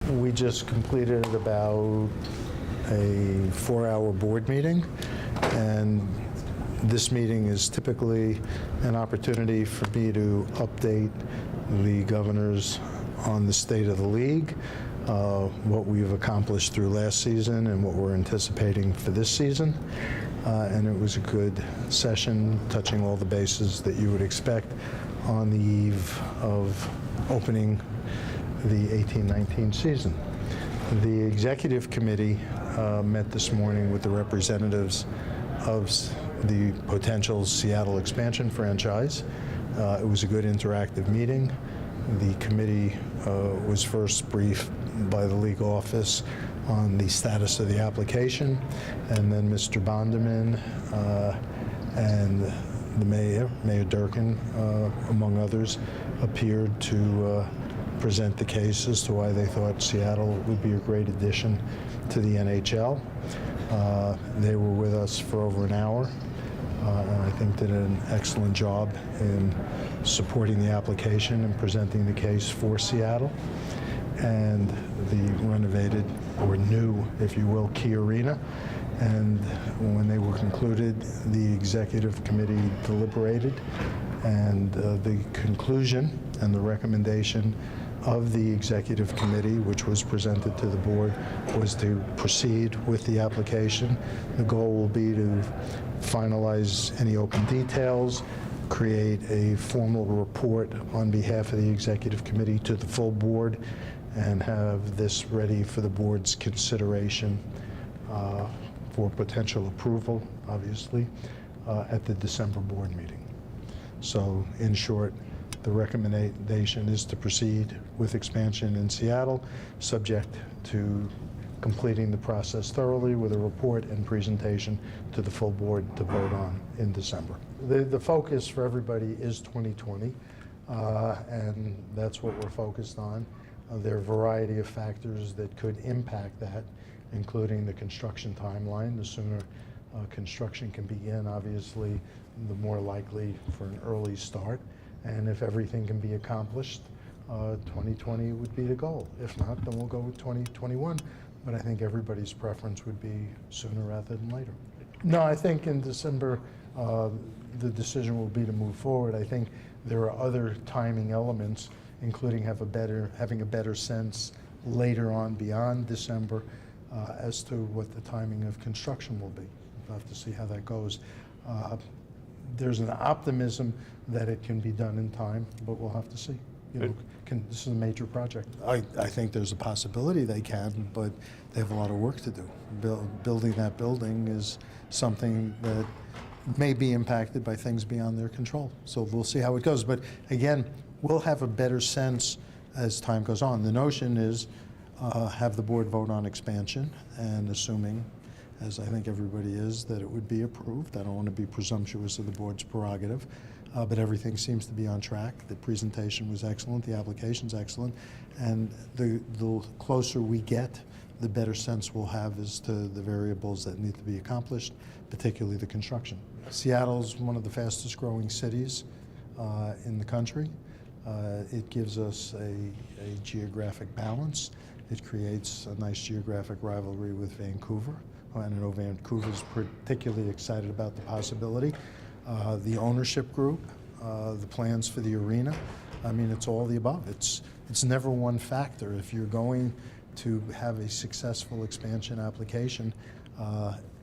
We just completed about a 4-hour board meeting, and this meeting is typically an opportunity for me to update the governors on the state of the league, what we've accomplished through last season and what we're anticipating for this season. And it was a good session, touching all the bases that you would expect on the eve of opening the 18-19 season. The executive committee met this morning with the representatives of the potential Seattle expansion franchise. It was a good interactive meeting. The committee was first briefed by the league office on the status of the application, and then Mr. Bonderman and the Mayor Durkin, among others, appeared to present the case as to why they thought Seattle would be a great addition to the NHL. They were with us for over an hour, and I think did an excellent job in supporting the application and presenting the case for Seattle. And the renovated, or new, if you will, Key Arena. And when they were concluded, the executive committee deliberated, and the conclusion and the recommendation of the executive committee, which was presented to the board, was to proceed with the application. The goal will be to finalize any open details, create a formal report on behalf of the executive committee to the full board, and have this ready for the board's consideration for potential approval, obviously, at the December board meeting. So, in short, the recommendation is to proceed with expansion in Seattle, subject to completing the process thoroughly with a report and presentation to the full board to vote on in December. The focus for everybody is 2020, and that's what we're focused on. There are a variety of factors that could impact that, including the construction timeline. The sooner construction can begin, obviously, the more likely for an early start. And if everything can be accomplished, 2020 would be the goal. If not, then we'll go with 2021. But I think everybody's preference would be sooner rather than later. No, I think in December, the decision will be to move forward. I think there are other timing elements, including having a better sense later on beyond December as to what the timing of construction will be. We'll have to see how that goes. There's an optimism that it can be done in time, but we'll have to see. You know, this is a major project. I think there's a possibility they can, but they have a lot of work to do. Building that building is something that may be impacted by things beyond their control. So we'll see how it goes. But again, we'll have a better sense as time goes on. The notion is have the board vote on expansion, and assuming, as I think everybody is, that it would be approved. I don't want to be presumptuous of the board's prerogative, but everything seems to be on track. The presentation was excellent, the application's excellent, and the closer we get, the better sense we'll have as to the variables that need to be accomplished, particularly the construction. Seattle's one of the fastest growing cities in the country. It gives us a geographic balance. It creates a nice geographic rivalry with Vancouver. I know Vancouver's particularly excited about the possibility. The ownership group, the plans for the arena, I mean, it's all the above. It's never one factor. If you're going to have a successful expansion application,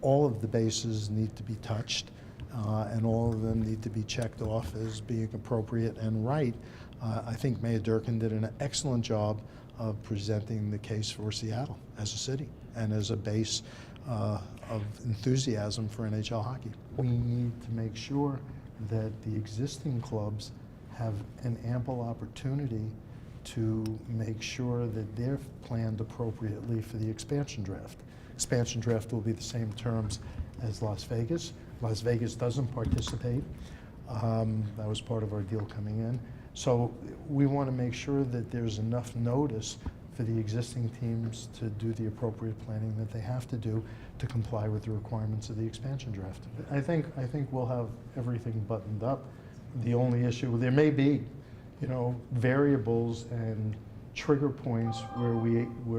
all of the bases need to be touched, and all of them need to be checked off as being appropriate and right. I think Mayor Durkin did an excellent job of presenting the case for Seattle as a city and as a base of enthusiasm for NHL hockey. We need to make sure that the existing clubs have an ample opportunity to make sure that they're planned appropriately for the expansion draft. Expansion draft will be the same terms as Las Vegas. Las Vegas doesn't participate. That was part of our deal coming in. So we want to make sure that there's enough notice for the existing teams to do the appropriate planning that they have to do to comply with the requirements of the expansion draft. I think we'll have everything buttoned up. The only issue, there may be, variables and trigger points where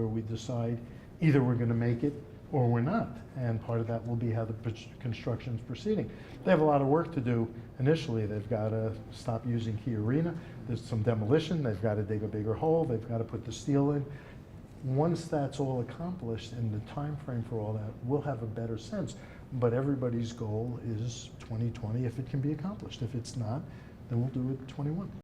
we decide either we're going to make it or we're not. And part of that will be how the construction's proceeding. They have a lot of work to do initially. They've got to stop using Key Arena. There's some demolition. They've got to dig a bigger hole. They've got to put the steel in. Once that's all accomplished and the time frame for all that, we'll have a better sense. But everybody's goal is 2020 if it can be accomplished. If it's not, then we'll do it 21.